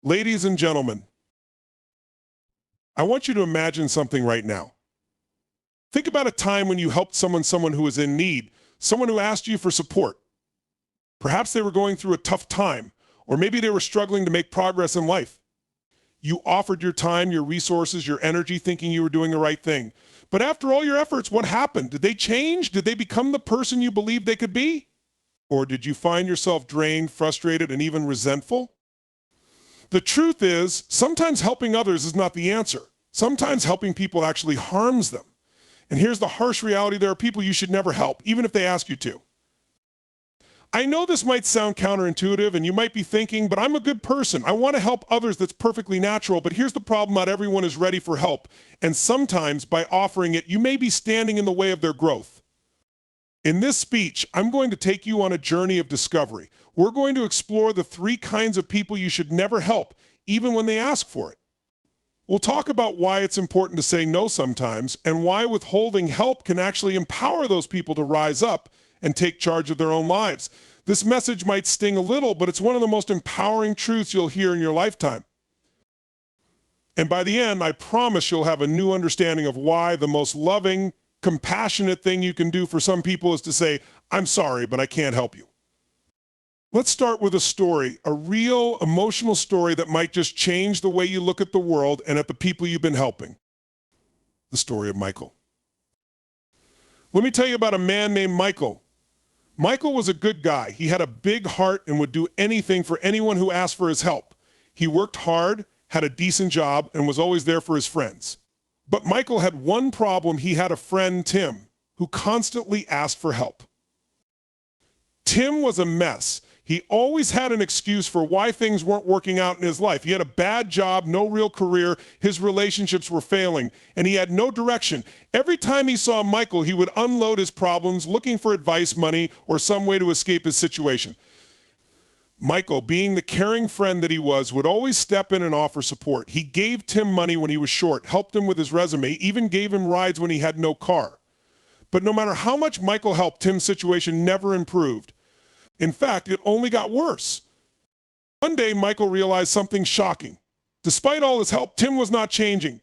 Ladies and gentlemen, I want you to imagine something right now. Think about a time when you helped someone who was in need, someone who asked you for support. Perhaps they were going through a tough time, or maybe they were struggling to make progress in life. You offered your time, your resources, your energy, thinking you were doing the right thing. But after all your efforts, what happened? Did they change? Did they become the person you believed they could be? Or did you find yourself drained, frustrated, and even resentful? The truth is, sometimes helping others is not the answer. Sometimes helping people actually harms them. And here's the harsh reality: there are people you should never help, even if they ask you to. I know this might sound counterintuitive, and you might be thinking, but I'm a good person. I want to help others. That's perfectly natural. But here's the problem: not everyone is ready for help. And sometimes, by offering it, you may be standing in the way of their growth. In this speech, I'm going to take you on a journey of discovery. We're going to explore the 3 kinds of people you should never help, even when they ask for it. We'll talk about why it's important to say no sometimes, and why withholding help can actually empower those people to rise up and take charge of their own lives. This message might sting a little, but it's one of the most empowering truths you'll hear in your lifetime. And by the end, I promise you'll have a new understanding of why the most loving, compassionate thing you can do for some people is to say, "I'm sorry, but I can't help you." Let's start with a story, a real emotional story that might just change the way you look at the world and at the people you've been helping. The story of Michael. Let me tell you about a man named Michael. Michael was a good guy. He had a big heart and would do anything for anyone who asked for his help. He worked hard, had a decent job, and was always there for his friends. But Michael had one problem. He had a friend, Tim, who constantly asked for help. Tim was a mess. He always had an excuse for why things weren't working out in his life. He had a bad job, no real career, his relationships were failing, and he had no direction. Every time he saw Michael, he would unload his problems, looking for advice, money, or some way to escape his situation. Michael, being the caring friend that he was, would always step in and offer support. He gave Tim money when he was short, helped him with his resume, even gave him rides when he had no car. But no matter how much Michael helped, Tim's situation never improved. In fact, it only got worse. One day, Michael realized something shocking. Despite all his help, Tim was not changing.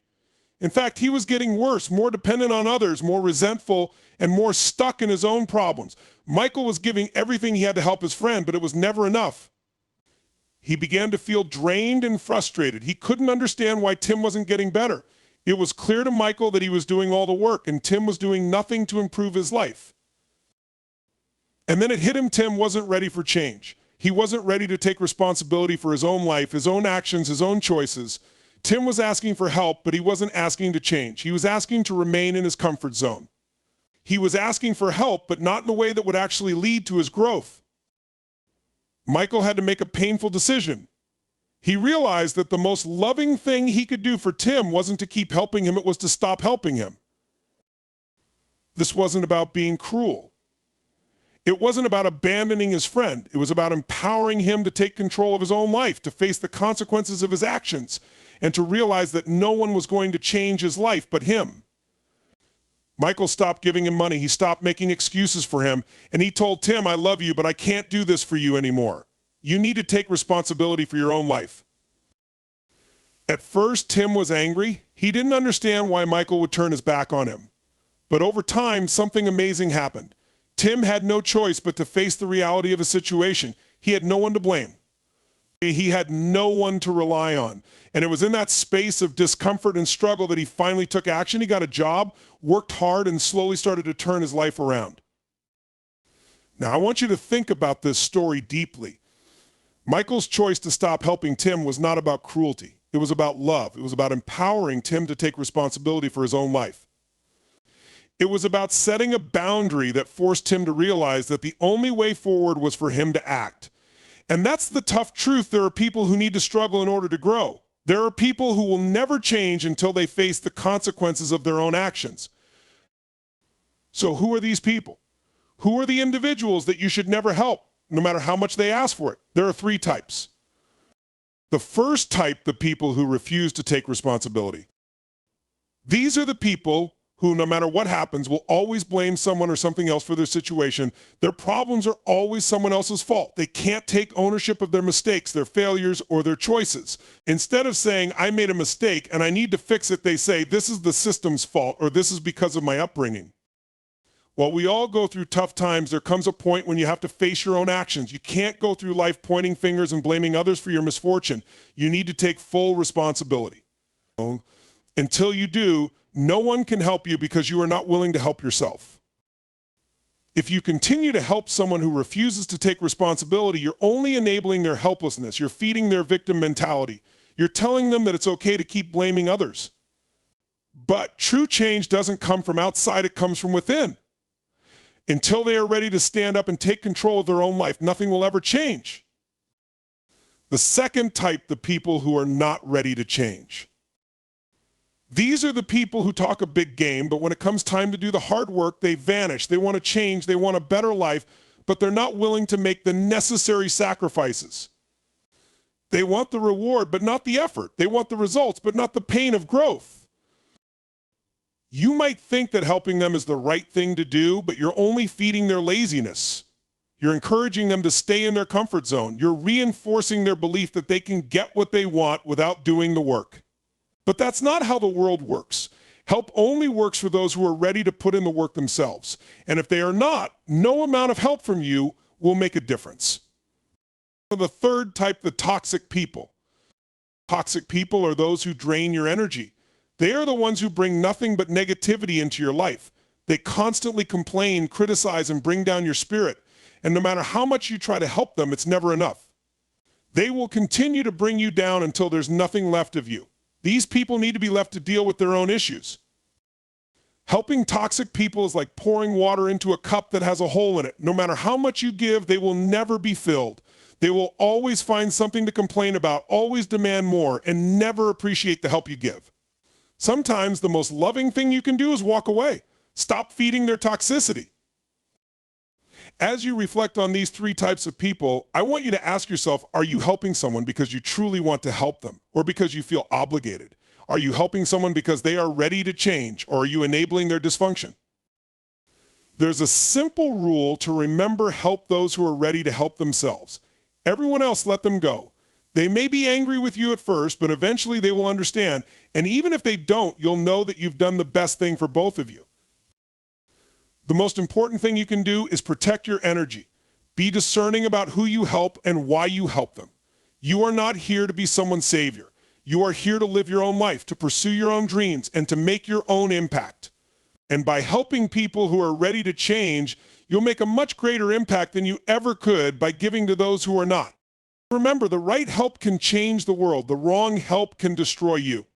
In fact, he was getting worse, more dependent on others, more resentful, and more stuck in his own problems. Michael was giving everything he had to help his friend, but it was never enough. He began to feel drained and frustrated. He couldn't understand why Tim wasn't getting better. It was clear to Michael that he was doing all the work, and Tim was doing nothing to improve his life. And then it hit him: Tim wasn't ready for change. He wasn't ready to take responsibility for his own life, his own actions, his own choices. Tim was asking for help, but he wasn't asking to change. He was asking to remain in his comfort zone. He was asking for help, but not in a way that would actually lead to his growth. Michael had to make a painful decision. He realized that the most loving thing he could do for Tim wasn't to keep helping him, it was to stop helping him. This wasn't about being cruel. It wasn't about abandoning his friend. It was about empowering him to take control of his own life, to face the consequences of his actions, and to realize that no one was going to change his life but him. Michael stopped giving him money. He stopped making excuses for him, and he told Tim, "I love you, but I can't do this for you anymore. You need to take responsibility for your own life." At first, Tim was angry. He didn't understand why Michael would turn his back on him. But over time, something amazing happened. Tim had no choice but to face the reality of his situation. He had no one to blame. He had no one to rely on. And it was in that space of discomfort and struggle that he finally took action. He got a job, worked hard, and slowly started to turn his life around. Now, I want you to think about this story deeply. Michael's choice to stop helping Tim was not about cruelty. It was about love. It was about empowering Tim to take responsibility for his own life. It was about setting a boundary that forced Tim to realize that the only way forward was for him to act. And that's the tough truth. There are people who need to struggle in order to grow. There are people who will never change until they face the consequences of their own actions. So who are these people? Who are the individuals that you should never help, no matter how much they ask for it? There are 3 types. The first type, the people who refuse to take responsibility. These are the people who, no matter what happens, will always blame someone or something else for their situation. Their problems are always someone else's fault. They can't take ownership of their mistakes, their failures, or their choices. Instead of saying, I made a mistake and I need to fix it, they say, this is the system's fault, or this is because of my upbringing. While we all go through tough times, there comes a point when you have to face your own actions. You can't go through life pointing fingers and blaming others for your misfortune. You need to take full responsibility. Until you do, no one can help you because you are not willing to help yourself. If you continue to help someone who refuses to take responsibility, you're only enabling their helplessness. You're feeding their victim mentality. You're telling them that it's okay to keep blaming others. But true change doesn't come from outside, it comes from within. Until they are ready to stand up and take control of their own life, nothing will ever change. The second type, the people who are not ready to change. These are the people who talk a big game, but when it comes time to do the hard work, they vanish. They want to change, they want a better life, but they're not willing to make the necessary sacrifices. They want the reward, but not the effort. They want the results, but not the pain of growth. You might think that helping them is the right thing to do, but you're only feeding their laziness. You're encouraging them to stay in their comfort zone. You're reinforcing their belief that they can get what they want without doing the work. But that's not how the world works. Help only works for those who are ready to put in the work themselves. And if they are not, no amount of help from you will make a difference. The third type, the toxic people. Toxic people are those who drain your energy. They are the ones who bring nothing but negativity into your life. They constantly complain, criticize, and bring down your spirit. And no matter how much you try to help them, it's never enough. They will continue to bring you down until there's nothing left of you. These people need to be left to deal with their own issues. Helping toxic people is like pouring water into a cup that has a hole in it. No matter how much you give, they will never be filled. They will always find something to complain about, always demand more, and never appreciate the help you give. Sometimes the most loving thing you can do is walk away. Stop feeding their toxicity. As you reflect on these three types of people, I want you to ask yourself, are you helping someone because you truly want to help them, or because you feel obligated? Are you helping someone because they are ready to change, or are you enabling their dysfunction? There's a simple rule to remember: help those who are ready to help themselves. Everyone else, let them go. They may be angry with you at first, but eventually they will understand. And even if they don't, you'll know that you've done the best thing for both of you. The most important thing you can do is protect your energy. Be discerning about who you help and why you help them. You are not here to be someone's savior. You are here to live your own life, to pursue your own dreams, and to make your own impact. And by helping people who are ready to change, you'll make a much greater impact than you ever could by giving to those who are not. Remember, the right help can change the world. The wrong help can destroy you.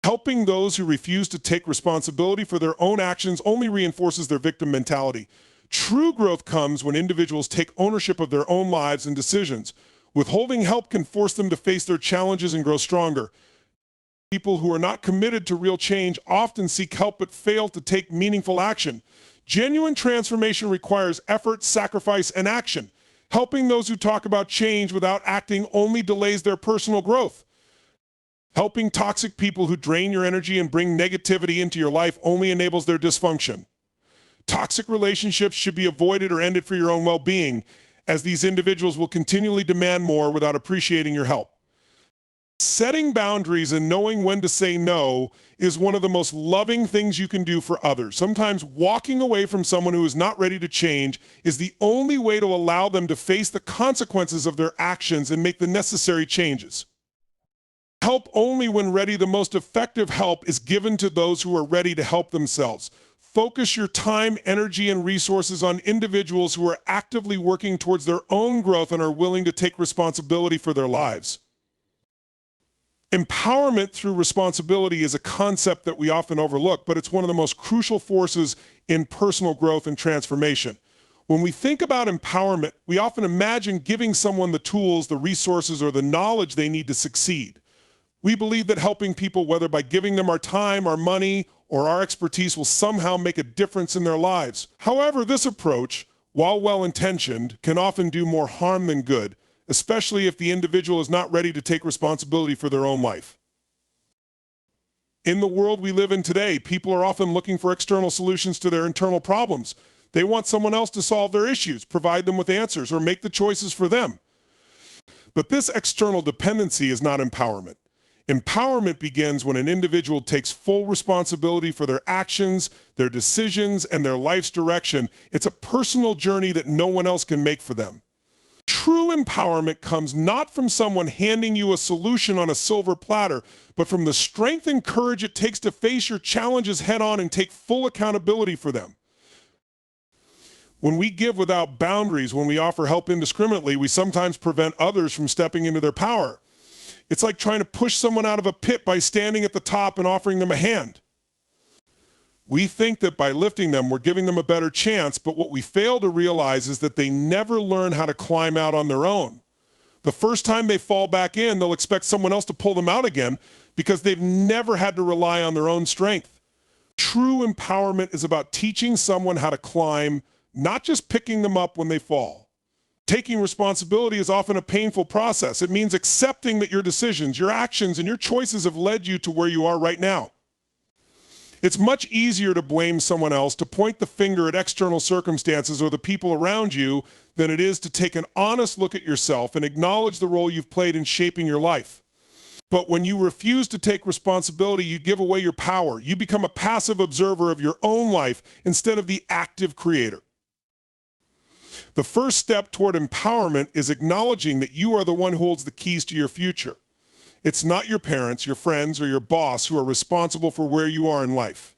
Helping those who refuse to take responsibility for their own actions only reinforces their victim mentality. True growth comes when individuals take ownership of their own lives and decisions. Withholding help can force them to face their challenges and grow stronger. People who are not committed to real change often seek help but fail to take meaningful action. Genuine transformation requires effort, sacrifice, and action. Helping those who talk about change without acting only delays their personal growth. Helping toxic people who drain your energy and bring negativity into your life only enables their dysfunction. Toxic relationships should be avoided or ended for your own well-being, as these individuals will continually demand more without appreciating your help. Setting boundaries and knowing when to say no is one of the most loving things you can do for others. Sometimes walking away from someone who is not ready to change is the only way to allow them to face the consequences of their actions and make the necessary changes. Help only when ready. The most effective help is given to those who are ready to help themselves. Focus your time, energy, and resources on individuals who are actively working towards their own growth and are willing to take responsibility for their lives. Empowerment through responsibility is a concept that we often overlook, but it's one of the most crucial forces in personal growth and transformation. When we think about empowerment, we often imagine giving someone the tools, the resources, or the knowledge they need to succeed. We believe that helping people, whether by giving them our time, our money, or our expertise, will somehow make a difference in their lives. However, this approach, while well-intentioned, can often do more harm than good, especially if the individual is not ready to take responsibility for their own life. In the world we live in today, people are often looking for external solutions to their internal problems. They want someone else to solve their issues, provide them with answers, or make the choices for them. But this external dependency is not empowerment. Empowerment begins when an individual takes full responsibility for their actions, their decisions, and their life's direction. It's a personal journey that no one else can make for them. True empowerment comes not from someone handing you a solution on a silver platter, but from the strength and courage it takes to face your challenges head on and take full accountability for them. When we give without boundaries, when we offer help indiscriminately, we sometimes prevent others from stepping into their power. It's like trying to push someone out of a pit by standing at the top and offering them a hand. We think that by lifting them, we're giving them a better chance, but what we fail to realize is that they never learn how to climb out on their own. The first time they fall back in, they'll expect someone else to pull them out again because they've never had to rely on their own strength. True empowerment is about teaching someone how to climb, not just picking them up when they fall. Taking responsibility is often a painful process. It means accepting that your decisions, your actions, and your choices have led you to where you are right now. It's much easier to blame someone else, to point the finger at external circumstances or the people around you, than it is to take an honest look at yourself and acknowledge the role you've played in shaping your life. But when you refuse to take responsibility, you give away your power. You become a passive observer of your own life instead of the active creator. The first step toward empowerment is acknowledging that you are the one who holds the keys to your future. It's not your parents, your friends, or your boss who are responsible for where you are in life.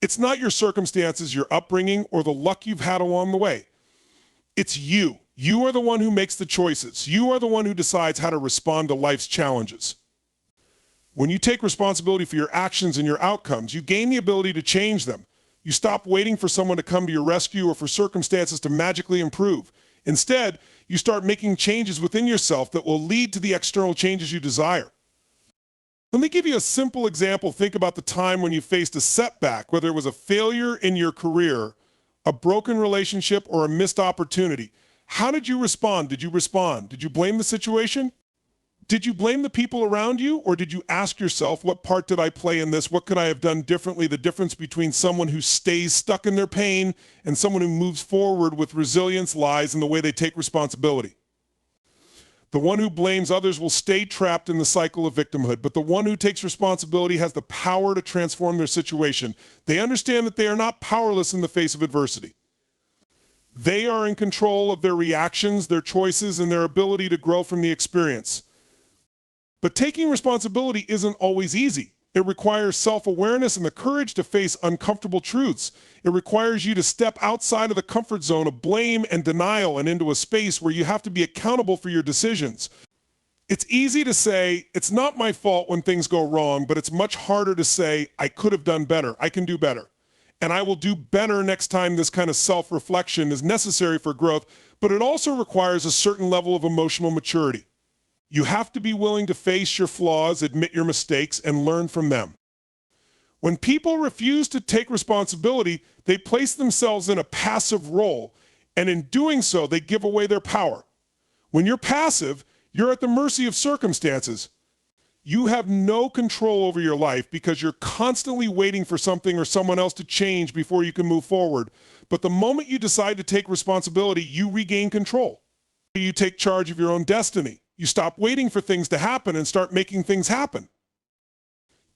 It's not your circumstances, your upbringing, or the luck you've had along the way. It's you. You are the one who makes the choices. You are the one who decides how to respond to life's challenges. When you take responsibility for your actions and your outcomes, you gain the ability to change them. You stop waiting for someone to come to your rescue or for circumstances to magically improve. Instead, you start making changes within yourself that will lead to the external changes you desire. Let me give you a simple example. Think about the time when you faced a setback, whether it was a failure in your career, a broken relationship, or a missed opportunity. How did you respond? Did you respond? Did you blame the situation? Did you blame the people around you, or did you ask yourself, what part did I play in this? What could I have done differently? The difference between someone who stays stuck in their pain and someone who moves forward with resilience lies in the way they take responsibility. The one who blames others will stay trapped in the cycle of victimhood, but the one who takes responsibility has the power to transform their situation. They understand that they are not powerless in the face of adversity. They are in control of their reactions, their choices, and their ability to grow from the experience. But taking responsibility isn't always easy. It requires self-awareness and the courage to face uncomfortable truths. It requires you to step outside of the comfort zone of blame and denial and into a space where you have to be accountable for your decisions. It's easy to say, it's not my fault when things go wrong, but it's much harder to say, I could have done better, I can do better. And I will do better next time. This kind of self-reflection is necessary for growth, but it also requires a certain level of emotional maturity. You have to be willing to face your flaws, admit your mistakes, and learn from them. When people refuse to take responsibility, they place themselves in a passive role, and in doing so, they give away their power. When you're passive, you're at the mercy of circumstances. You have no control over your life because you're constantly waiting for something or someone else to change before you can move forward. But the moment you decide to take responsibility, you regain control. You take charge of your own destiny. You stop waiting for things to happen and start making things happen.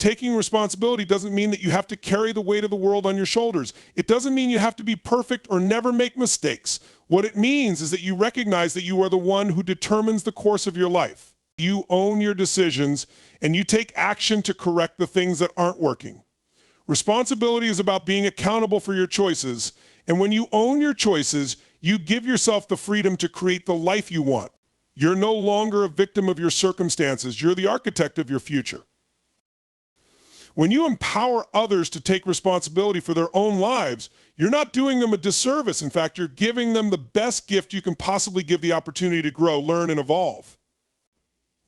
Taking responsibility doesn't mean that you have to carry the weight of the world on your shoulders. It doesn't mean you have to be perfect or never make mistakes. What it means is that you recognize that you are the one who determines the course of your life. You own your decisions and you take action to correct the things that aren't working. Responsibility is about being accountable for your choices. And when you own your choices, you give yourself the freedom to create the life you want. You're no longer a victim of your circumstances. You're the architect of your future. When you empower others to take responsibility for their own lives, you're not doing them a disservice. In fact, you're giving them the best gift you can possibly give: the opportunity to grow, learn, and evolve.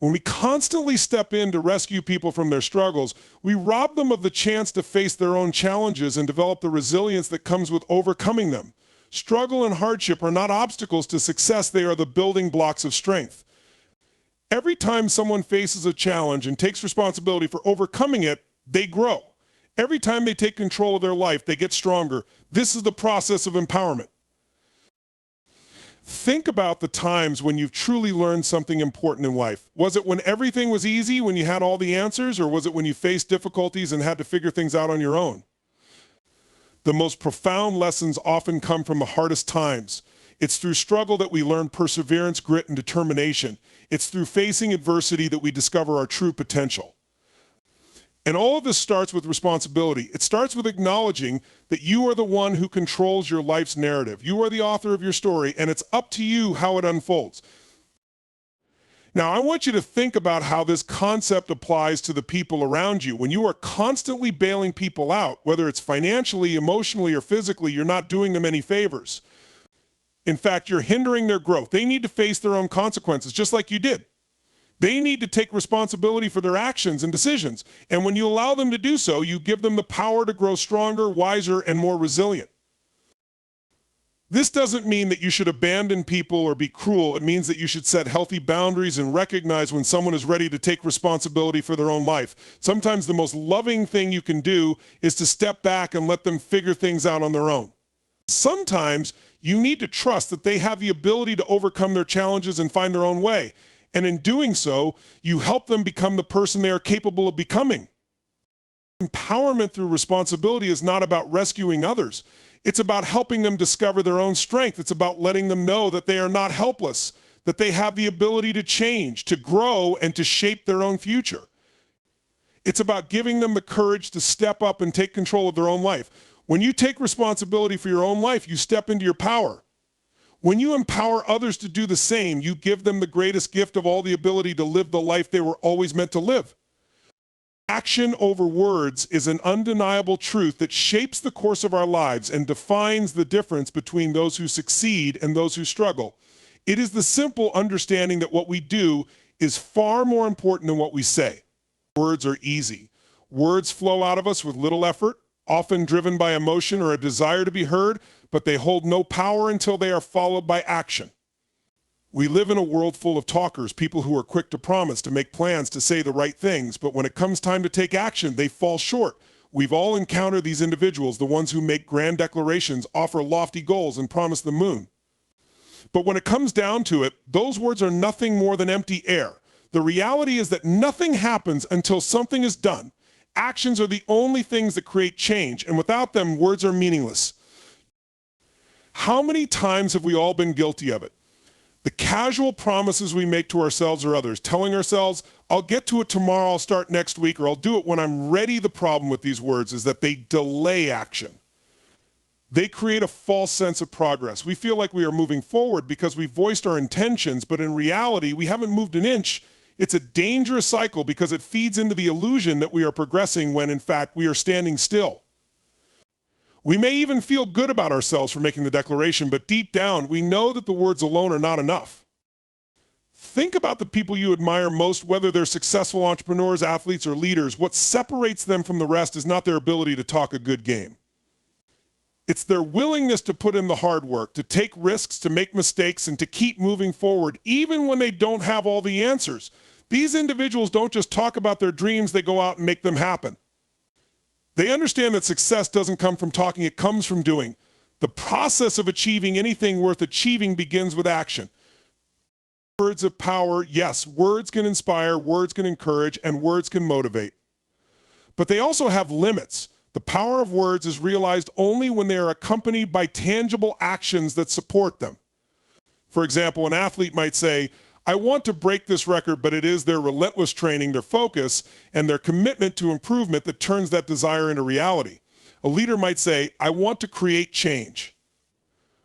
When we constantly step in to rescue people from their struggles, we rob them of the chance to face their own challenges and develop the resilience that comes with overcoming them. Struggle and hardship are not obstacles to success, they are the building blocks of strength. Every time someone faces a challenge and takes responsibility for overcoming it, they grow. Every time they take control of their life, they get stronger. This is the process of empowerment. Think about the times when you've truly learned something important in life. Was it when everything was easy, when you had all the answers, or was it when you faced difficulties and had to figure things out on your own? The most profound lessons often come from the hardest times. It's through struggle that we learn perseverance, grit, and determination. It's through facing adversity that we discover our true potential. And all of this starts with responsibility. It starts with acknowledging that you are the one who controls your life's narrative. You are the author of your story, and it's up to you how it unfolds. Now, I want you to think about how this concept applies to the people around you. When you are constantly bailing people out, whether it's financially, emotionally, or physically, you're not doing them any favors. In fact, you're hindering their growth. They need to face their own consequences, just like you did. They need to take responsibility for their actions and decisions. And when you allow them to do so, you give them the power to grow stronger, wiser, and more resilient. This doesn't mean that you should abandon people or be cruel. It means that you should set healthy boundaries and recognize when someone is ready to take responsibility for their own life. Sometimes the most loving thing you can do is to step back and let them figure things out on their own. Sometimes you need to trust that they have the ability to overcome their challenges and find their own way. And in doing so, you help them become the person they are capable of becoming. Empowerment through responsibility is not about rescuing others. It's about helping them discover their own strength. It's about letting them know that they are not helpless, that they have the ability to change, to grow, and to shape their own future. It's about giving them the courage to step up and take control of their own life. When you take responsibility for your own life, you step into your power. When you empower others to do the same, you give them the greatest gift of all, the ability to live the life they were always meant to live. Action over words is an undeniable truth that shapes the course of our lives and defines the difference between those who succeed and those who struggle. It is the simple understanding that what we do is far more important than what we say. Words are easy. Words flow out of us with little effort, often driven by emotion or a desire to be heard, but they hold no power until they are followed by action. We live in a world full of talkers, people who are quick to promise, to make plans, to say the right things, but when it comes time to take action, they fall short. We've all encountered these individuals, the ones who make grand declarations, offer lofty goals, and promise the moon. But when it comes down to it, those words are nothing more than empty air. The reality is that nothing happens until something is done. Actions are the only things that create change, and without them, words are meaningless. How many times have we all been guilty of it? The casual promises we make to ourselves or others, telling ourselves, I'll get to it tomorrow, I'll start next week, or I'll do it when I'm ready. The problem with these words is that they delay action. They create a false sense of progress. We feel like we are moving forward because we voiced our intentions, but in reality, we haven't moved an inch. It's a dangerous cycle because it feeds into the illusion that we are progressing when, in fact, we are standing still. We may even feel good about ourselves for making the declaration, but deep down, we know that the words alone are not enough. Think about the people you admire most, whether they're successful entrepreneurs, athletes, or leaders. What separates them from the rest is not their ability to talk a good game. It's their willingness to put in the hard work, to take risks, to make mistakes, and to keep moving forward, even when they don't have all the answers. These individuals don't just talk about their dreams, they go out and make them happen. They understand that success doesn't come from talking, it comes from doing. The process of achieving anything worth achieving begins with action. Words of power, yes, words can inspire, words can encourage, and words can motivate. But they also have limits. The power of words is realized only when they are accompanied by tangible actions that support them. For example, an athlete might say, I want to break this record, but it is their relentless training, their focus, and their commitment to improvement that turns that desire into reality. A leader might say, I want to create change.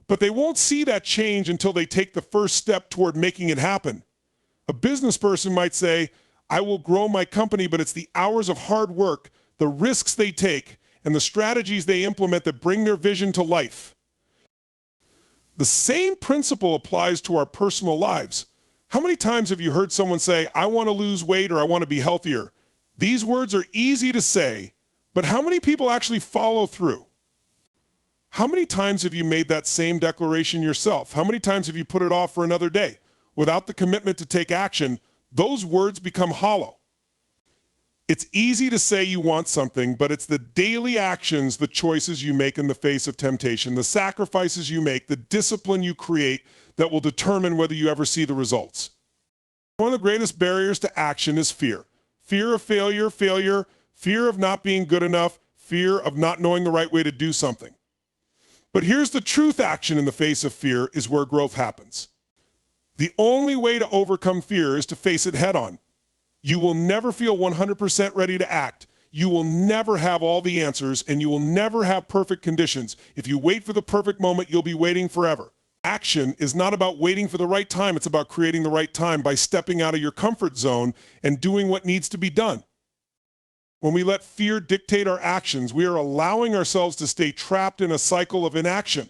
But they won't see that change until they take the first step toward making it happen. A business person might say, I will grow my company, but it's the hours of hard work, the risks they take, and the strategies they implement that bring their vision to life. The same principle applies to our personal lives. How many times have you heard someone say, I want to lose weight or I want to be healthier? These words are easy to say, but how many people actually follow through? How many times have you made that same declaration yourself? How many times have you put it off for another day? Without the commitment to take action, those words become hollow. It's easy to say you want something, but it's the daily actions, the choices you make in the face of temptation, the sacrifices you make, the discipline you create that will determine whether you ever see the results. One of the greatest barriers to action is fear. Fear of failure, fear of not being good enough, fear of not knowing the right way to do something. But here's the truth: action in the face of fear is where growth happens. The only way to overcome fear is to face it head on. You will never feel 100% ready to act. You will never have all the answers, and you will never have perfect conditions. If you wait for the perfect moment, you'll be waiting forever. Action is not about waiting for the right time. It's about creating the right time by stepping out of your comfort zone and doing what needs to be done. When we let fear dictate our actions, we are allowing ourselves to stay trapped in a cycle of inaction.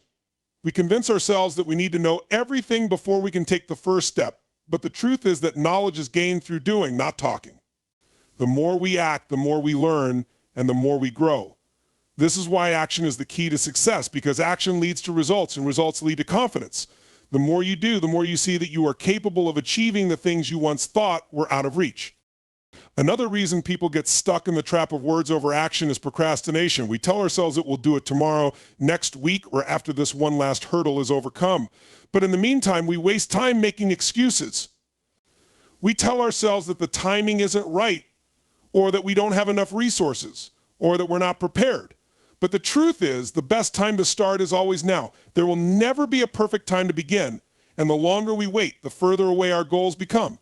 We convince ourselves that we need to know everything before we can take the first step. But the truth is that knowledge is gained through doing, not talking. The more we act, the more we learn, and the more we grow. This is why action is the key to success, because action leads to results, and results lead to confidence. The more you do, the more you see that you are capable of achieving the things you once thought were out of reach. Another reason people get stuck in the trap of words over action is procrastination. We tell ourselves that we'll do it tomorrow, next week, or after this one last hurdle is overcome. But in the meantime, we waste time making excuses. We tell ourselves that the timing isn't right, or that we don't have enough resources, or that we're not prepared. But the truth is, the best time to start is always now. There will never be a perfect time to begin, and the longer we wait, the further away our goals become.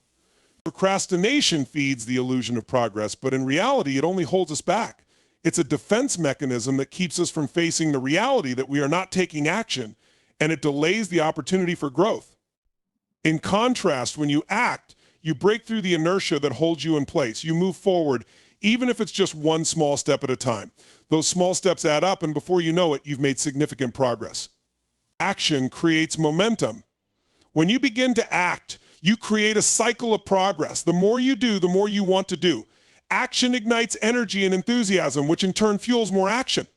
Procrastination feeds the illusion of progress, but in reality, it only holds us back. It's a defense mechanism that keeps us from facing the reality that we are not taking action, and it delays the opportunity for growth. In contrast, when you act, you break through the inertia that holds you in place. You move forward, even if it's just one small step at a time. Those small steps add up, and before you know it, you've made significant progress. Action creates momentum. When you begin to act, you create a cycle of progress. The more you do, the more you want to do. Action ignites energy and enthusiasm, which in turn fuels more action.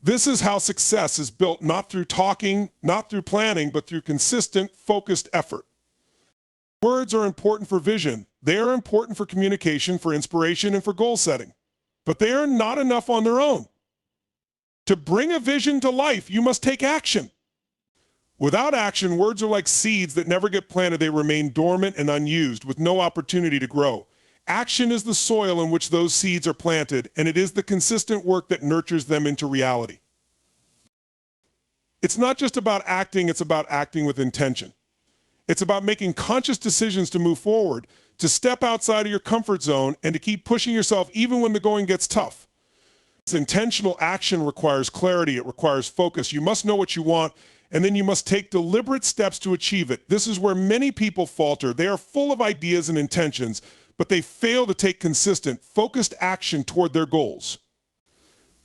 This is how success is built, not through talking, not through planning, but through consistent, focused effort. Words are important for vision. They are important for communication, for inspiration, and for goal setting. But they are not enough on their own. To bring a vision to life, you must take action. Without action, words are like seeds that never get planted. They remain dormant and unused, with no opportunity to grow. Action is the soil in which those seeds are planted, and it is the consistent work that nurtures them into reality. It's not just about acting, it's about acting with intention. It's about making conscious decisions to move forward, to step outside of your comfort zone, and to keep pushing yourself even when the going gets tough. This intentional action requires clarity, it requires focus. You must know what you want, and then you must take deliberate steps to achieve it. This is where many people falter. They are full of ideas and intentions, but they fail to take consistent, focused action toward their goals.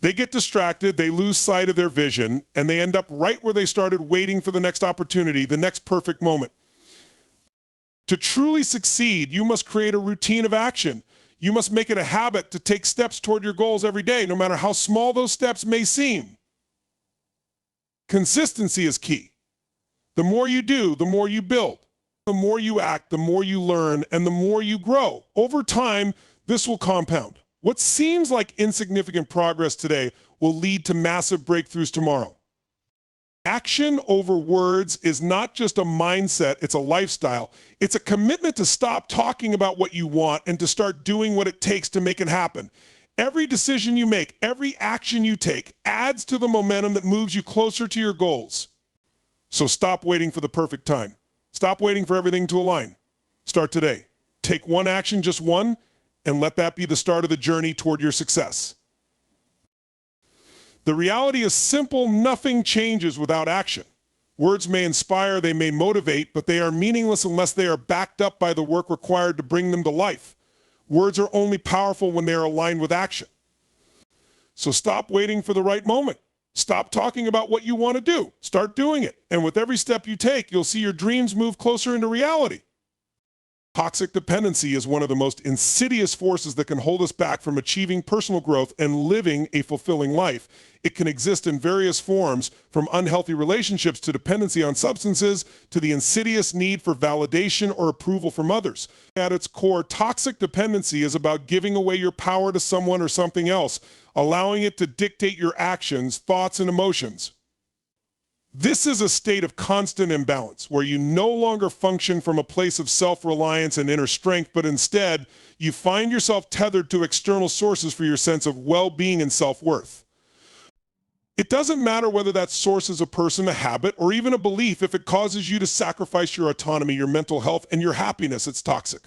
They get distracted, they lose sight of their vision, and they end up right where they started, waiting for the next opportunity, the next perfect moment. To truly succeed, you must create a routine of action. You must make it a habit to take steps toward your goals every day, no matter how small those steps may seem. Consistency is key. The more you do, the more you build. The more you act, the more you learn, and the more you grow. Over time, this will compound. What seems like insignificant progress today will lead to massive breakthroughs tomorrow. Action over words is not just a mindset, it's a lifestyle. It's a commitment to stop talking about what you want and to start doing what it takes to make it happen. Every decision you make, every action you take adds to the momentum that moves you closer to your goals. So stop waiting for the perfect time. Stop waiting for everything to align. Start today. Take one action, just one, and let that be the start of the journey toward your success. The reality is simple: nothing changes without action. Words may inspire, they may motivate, but they are meaningless unless they are backed up by the work required to bring them to life. Words are only powerful when they are aligned with action. So stop waiting for the right moment. Stop talking about what you want to do. Start doing it. And with every step you take, you'll see your dreams move closer into reality. Toxic dependency is one of the most insidious forces that can hold us back from achieving personal growth and living a fulfilling life. It can exist in various forms, from unhealthy relationships to dependency on substances to the insidious need for validation or approval from others. At its core, toxic dependency is about giving away your power to someone or something else, allowing it to dictate your actions, thoughts, and emotions. This is a state of constant imbalance where you no longer function from a place of self-reliance and inner strength, but instead you find yourself tethered to external sources for your sense of well-being and self-worth. It doesn't matter whether that source is a person, a habit, or even a belief. If it causes you to sacrifice your autonomy, your mental health, and your happiness, it's toxic.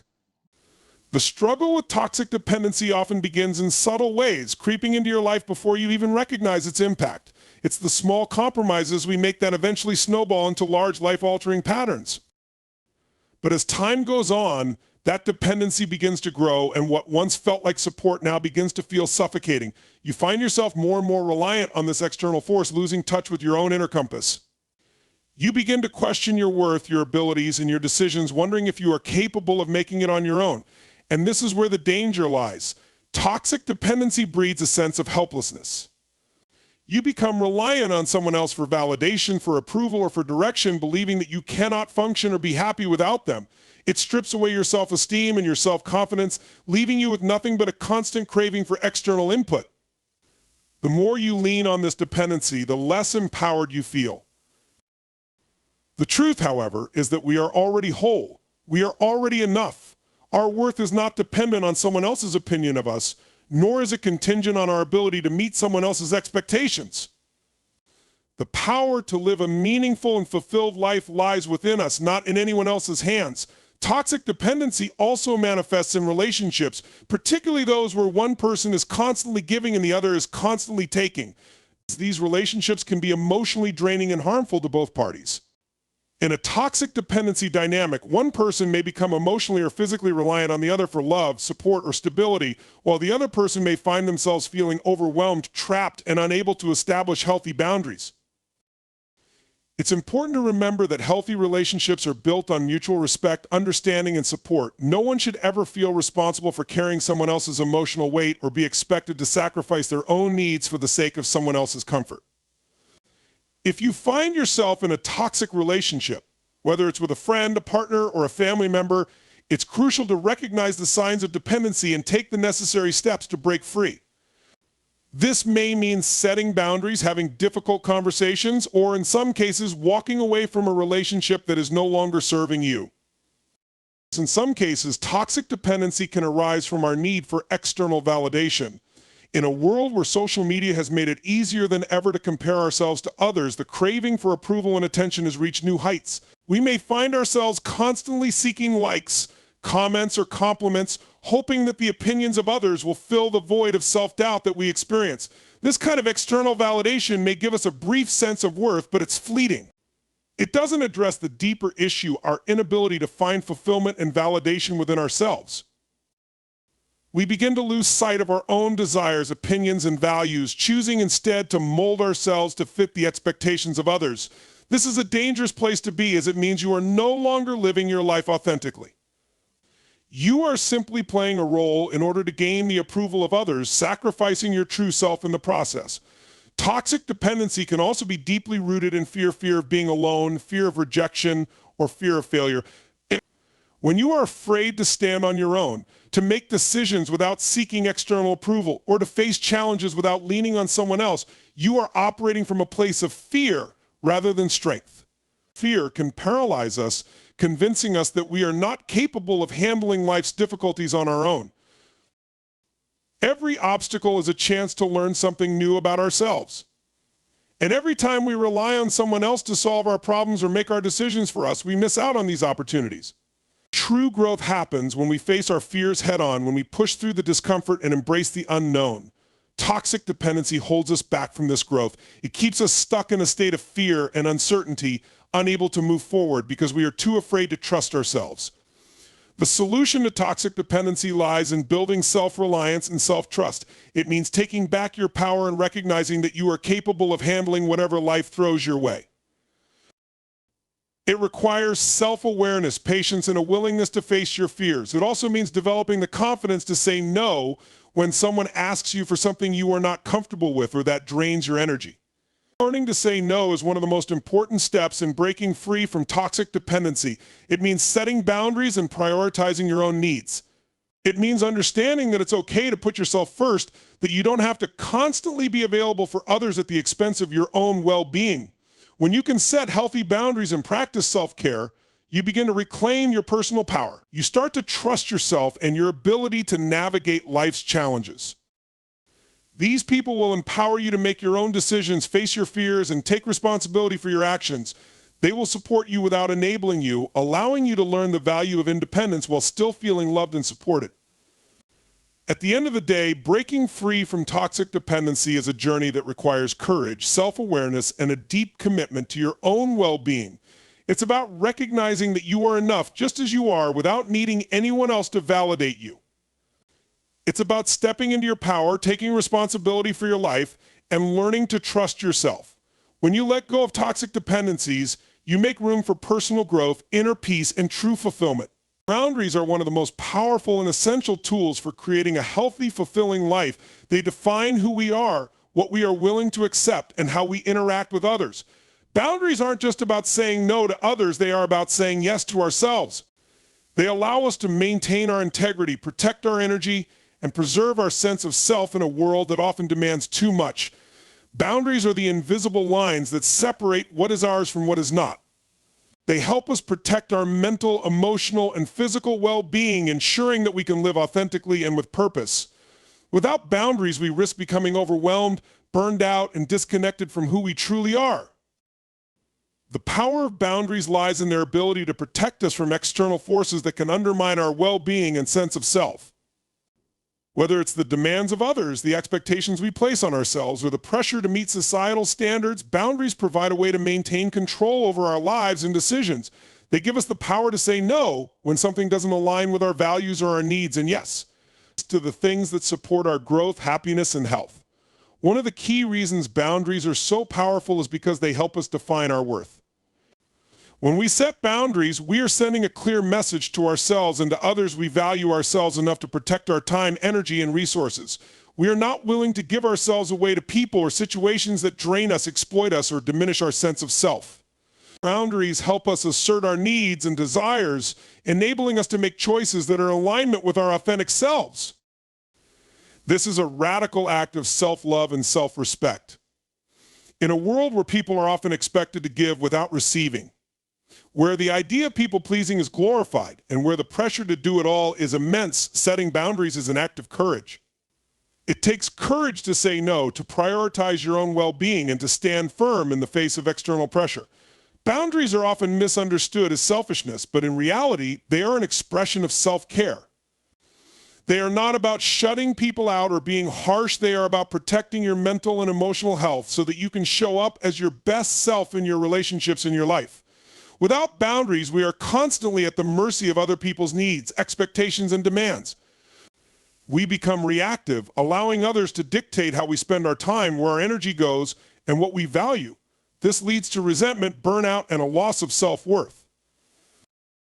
The struggle with toxic dependency often begins in subtle ways, creeping into your life before you even recognize its impact. It's the small compromises we make that eventually snowball into large life-altering patterns. But as time goes on, that dependency begins to grow, and what once felt like support now begins to feel suffocating. You find yourself more and more reliant on this external force, losing touch with your own inner compass. You begin to question your worth, your abilities, and your decisions, wondering if you are capable of making it on your own. And this is where the danger lies. Toxic dependency breeds a sense of helplessness. You become reliant on someone else for validation, for approval, or for direction, believing that you cannot function or be happy without them. It strips away your self-esteem and your self-confidence, leaving you with nothing but a constant craving for external input. The more you lean on this dependency, the less empowered you feel. The truth, however, is that we are already whole. We are already enough. Our worth is not dependent on someone else's opinion of us, nor is it contingent on our ability to meet someone else's expectations. The power to live a meaningful and fulfilled life lies within us, not in anyone else's hands. Toxic dependency also manifests in relationships, particularly those where one person is constantly giving and the other is constantly taking. These relationships can be emotionally draining and harmful to both parties. In a toxic dependency dynamic, one person may become emotionally or physically reliant on the other for love, support, or stability, while the other person may find themselves feeling overwhelmed, trapped, and unable to establish healthy boundaries. It's important to remember that healthy relationships are built on mutual respect, understanding, and support. No one should ever feel responsible for carrying someone else's emotional weight or be expected to sacrifice their own needs for the sake of someone else's comfort. If you find yourself in a toxic relationship, whether it's with a friend, a partner, or a family member, it's crucial to recognize the signs of dependency and take the necessary steps to break free. This may mean setting boundaries, having difficult conversations, or in some cases, walking away from a relationship that is no longer serving you. In some cases, toxic dependency can arise from our need for external validation. In a world where social media has made it easier than ever to compare ourselves to others, the craving for approval and attention has reached new heights. We may find ourselves constantly seeking likes, comments, or compliments, hoping that the opinions of others will fill the void of self-doubt that we experience. This kind of external validation may give us a brief sense of worth, but it's fleeting. It doesn't address the deeper issue, our inability to find fulfillment and validation within ourselves. We begin to lose sight of our own desires, opinions, and values, choosing instead to mold ourselves to fit the expectations of others. This is a dangerous place to be, as it means you are no longer living your life authentically. You are simply playing a role in order to gain the approval of others, sacrificing your true self in the process. Toxic dependency can also be deeply rooted in fear of being alone, fear of rejection, or fear of failure. When you are afraid to stand on your own, to make decisions without seeking external approval, or to face challenges without leaning on someone else, you are operating from a place of fear rather than strength. Fear can paralyze us, convincing us that we are not capable of handling life's difficulties on our own. Every obstacle is a chance to learn something new about ourselves. And every time we rely on someone else to solve our problems or make our decisions for us, we miss out on these opportunities. True growth happens when we face our fears head-on, when we push through the discomfort and embrace the unknown. Toxic dependency holds us back from this growth. It keeps us stuck in a state of fear and uncertainty, unable to move forward because we are too afraid to trust ourselves. The solution to toxic dependency lies in building self-reliance and self-trust. It means taking back your power and recognizing that you are capable of handling whatever life throws your way. It requires self-awareness, patience, and a willingness to face your fears. It also means developing the confidence to say no when someone asks you for something you are not comfortable with or that drains your energy. Learning to say no is one of the most important steps in breaking free from toxic dependency. It means setting boundaries and prioritizing your own needs. It means understanding that it's okay to put yourself first, that you don't have to constantly be available for others at the expense of your own well-being. When you can set healthy boundaries and practice self-care, you begin to reclaim your personal power. You start to trust yourself and your ability to navigate life's challenges. These people will empower you to make your own decisions, face your fears, and take responsibility for your actions. They will support you without enabling you, allowing you to learn the value of independence while still feeling loved and supported. At the end of the day, breaking free from toxic dependency is a journey that requires courage, self-awareness, and a deep commitment to your own well-being. It's about recognizing that you are enough just as you are without needing anyone else to validate you. It's about stepping into your power, taking responsibility for your life, and learning to trust yourself. When you let go of toxic dependencies, you make room for personal growth, inner peace, and true fulfillment. Boundaries are one of the most powerful and essential tools for creating a healthy, fulfilling life. They define who we are, what we are willing to accept, and how we interact with others. Boundaries aren't just about saying no to others, they are about saying yes to ourselves. They allow us to maintain our integrity, protect our energy, and preserve our sense of self in a world that often demands too much. Boundaries are the invisible lines that separate what is ours from what is not. They help us protect our mental, emotional, and physical well-being, ensuring that we can live authentically and with purpose. Without boundaries, we risk becoming overwhelmed, burned out, and disconnected from who we truly are. The power of boundaries lies in their ability to protect us from external forces that can undermine our well-being and sense of self. Whether it's the demands of others, the expectations we place on ourselves, or the pressure to meet societal standards, boundaries provide a way to maintain control over our lives and decisions. They give us the power to say no when something doesn't align with our values or our needs, and yes, to the things that support our growth, happiness, and health. One of the key reasons boundaries are so powerful is because they help us define our worth. When we set boundaries, we are sending a clear message to ourselves and to others we value ourselves enough to protect our time, energy, and resources. We are not willing to give ourselves away to people or situations that drain us, exploit us, or diminish our sense of self. Boundaries help us assert our needs and desires, enabling us to make choices that are in alignment with our authentic selves. This is a radical act of self-love and self-respect. In a world where people are often expected to give without receiving, where the idea of people-pleasing is glorified, and where the pressure to do it all is immense, setting boundaries is an act of courage. It takes courage to say no, to prioritize your own well-being, and to stand firm in the face of external pressure. Boundaries are often misunderstood as selfishness, but in reality, they are an expression of self-care. They are not about shutting people out or being harsh. They are about protecting your mental and emotional health so that you can show up as your best self in your relationships in your life. Without boundaries, we are constantly at the mercy of other people's needs, expectations, and demands. We become reactive, allowing others to dictate how we spend our time, where our energy goes, and what we value. This leads to resentment, burnout, and a loss of self-worth.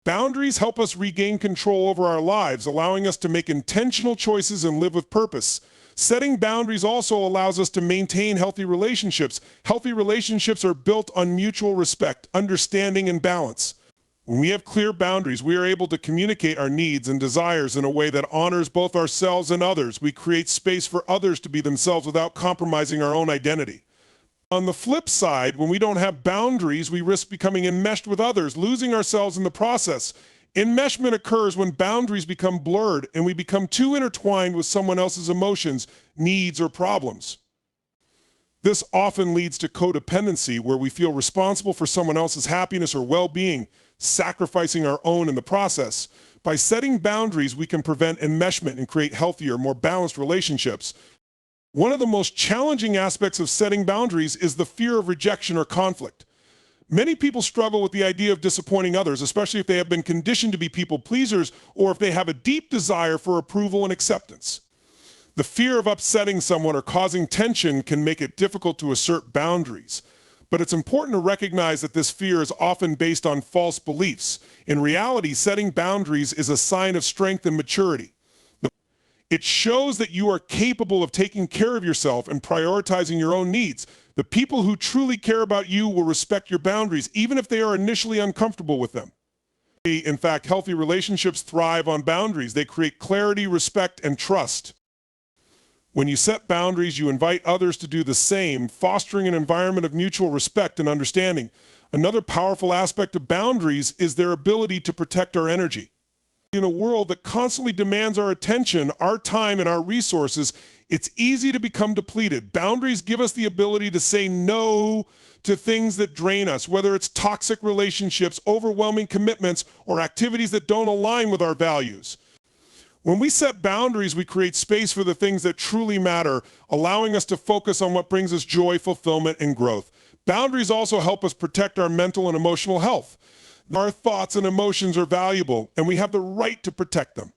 Boundaries help us regain control over our lives, allowing us to make intentional choices and live with purpose. Setting boundaries also allows us to maintain healthy relationships. Healthy relationships are built on mutual respect, understanding, and balance. When we have clear boundaries, we are able to communicate our needs and desires in a way that honors both ourselves and others. We create space for others to be themselves without compromising our own identity. On the flip side, when we don't have boundaries, we risk becoming enmeshed with others, losing ourselves in the process. Enmeshment occurs when boundaries become blurred and we become too intertwined with someone else's emotions, needs, or problems. This often leads to codependency, where we feel responsible for someone else's happiness or well-being, sacrificing our own in the process. By setting boundaries, we can prevent enmeshment and create healthier, more balanced relationships. One of the most challenging aspects of setting boundaries is the fear of rejection or conflict. Many people struggle with the idea of disappointing others, especially if they have been conditioned to be people pleasers or if they have a deep desire for approval and acceptance. The fear of upsetting someone or causing tension can make it difficult to assert boundaries. But it's important to recognize that this fear is often based on false beliefs. In reality, setting boundaries is a sign of strength and maturity. It shows that you are capable of taking care of yourself and prioritizing your own needs. The people who truly care about you will respect your boundaries, even if they are initially uncomfortable with them. In fact, healthy relationships thrive on boundaries. They create clarity, respect, and trust. When you set boundaries, you invite others to do the same, fostering an environment of mutual respect and understanding. Another powerful aspect of boundaries is their ability to protect our energy. In a world that constantly demands our attention, our time, and our resources, it's easy to become depleted. Boundaries give us the ability to say no to things that drain us, whether it's toxic relationships, overwhelming commitments, or activities that don't align with our values. When we set boundaries, we create space for the things that truly matter, allowing us to focus on what brings us joy, fulfillment, and growth. Boundaries also help us protect our mental and emotional health. Our thoughts and emotions are valuable, and we have the right to protect them.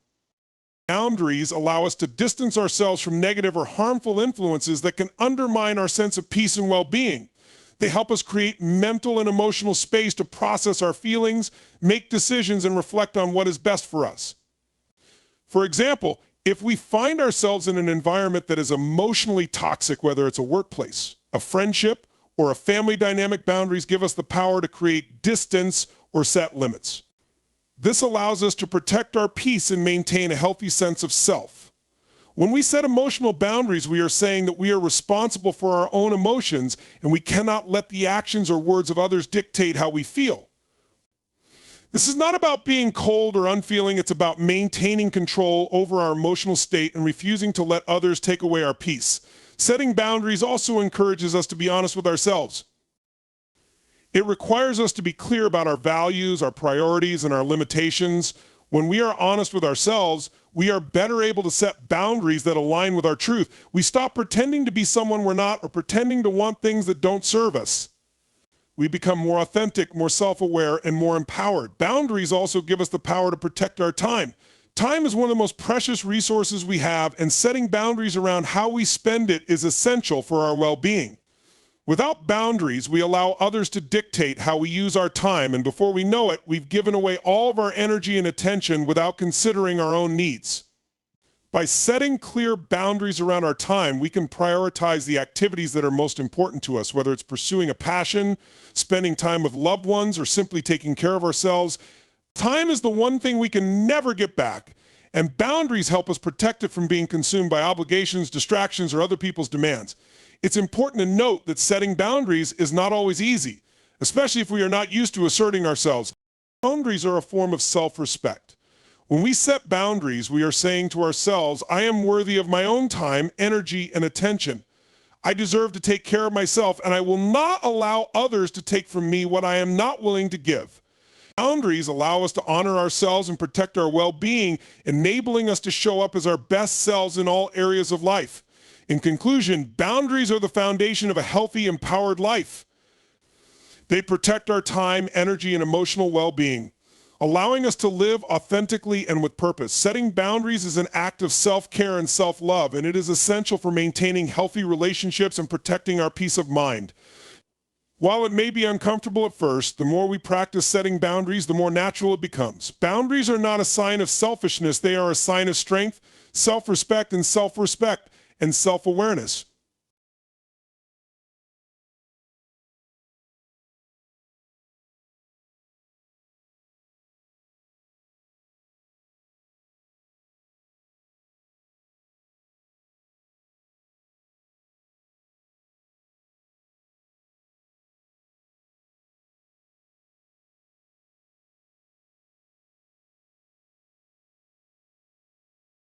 Boundaries allow us to distance ourselves from negative or harmful influences that can undermine our sense of peace and well-being. They help us create mental and emotional space to process our feelings, make decisions, and reflect on what is best for us. For example, if we find ourselves in an environment that is emotionally toxic, whether it's a workplace, a friendship, or a family dynamic, boundaries give us the power to create distance or set limits. This allows us to protect our peace and maintain a healthy sense of self. When we set emotional boundaries, we are saying that we are responsible for our own emotions, and we cannot let the actions or words of others dictate how we feel. This is not about being cold or unfeeling. It's about maintaining control over our emotional state and refusing to let others take away our peace. Setting boundaries also encourages us to be honest with ourselves. It requires us to be clear about our values, our priorities, and our limitations. When we are honest with ourselves, we are better able to set boundaries that align with our truth. We stop pretending to be someone we're not or pretending to want things that don't serve us. We become more authentic, more self-aware, and more empowered. Boundaries also give us the power to protect our time. Time is one of the most precious resources we have, and setting boundaries around how we spend it is essential for our well-being. Without boundaries, we allow others to dictate how we use our time, and before we know it, we've given away all of our energy and attention without considering our own needs. By setting clear boundaries around our time, we can prioritize the activities that are most important to us, whether it's pursuing a passion, spending time with loved ones, or simply taking care of ourselves. Time is the one thing we can never get back, and boundaries help us protect it from being consumed by obligations, distractions, or other people's demands. It's important to note that setting boundaries is not always easy, especially if we are not used to asserting ourselves. Boundaries are a form of self-respect. When we set boundaries, we are saying to ourselves, I am worthy of my own time, energy, and attention. I deserve to take care of myself, and I will not allow others to take from me what I am not willing to give. Boundaries allow us to honor ourselves and protect our well-being, enabling us to show up as our best selves in all areas of life. In conclusion, boundaries are the foundation of a healthy, empowered life. They protect our time, energy, and emotional well-being, allowing us to live authentically and with purpose. Setting boundaries is an act of self-care and self-love, and it is essential for maintaining healthy relationships and protecting our peace of mind. While it may be uncomfortable at first, the more we practice setting boundaries, the more natural it becomes. Boundaries are not a sign of selfishness. They are a sign of strength, self-respect, and self-awareness.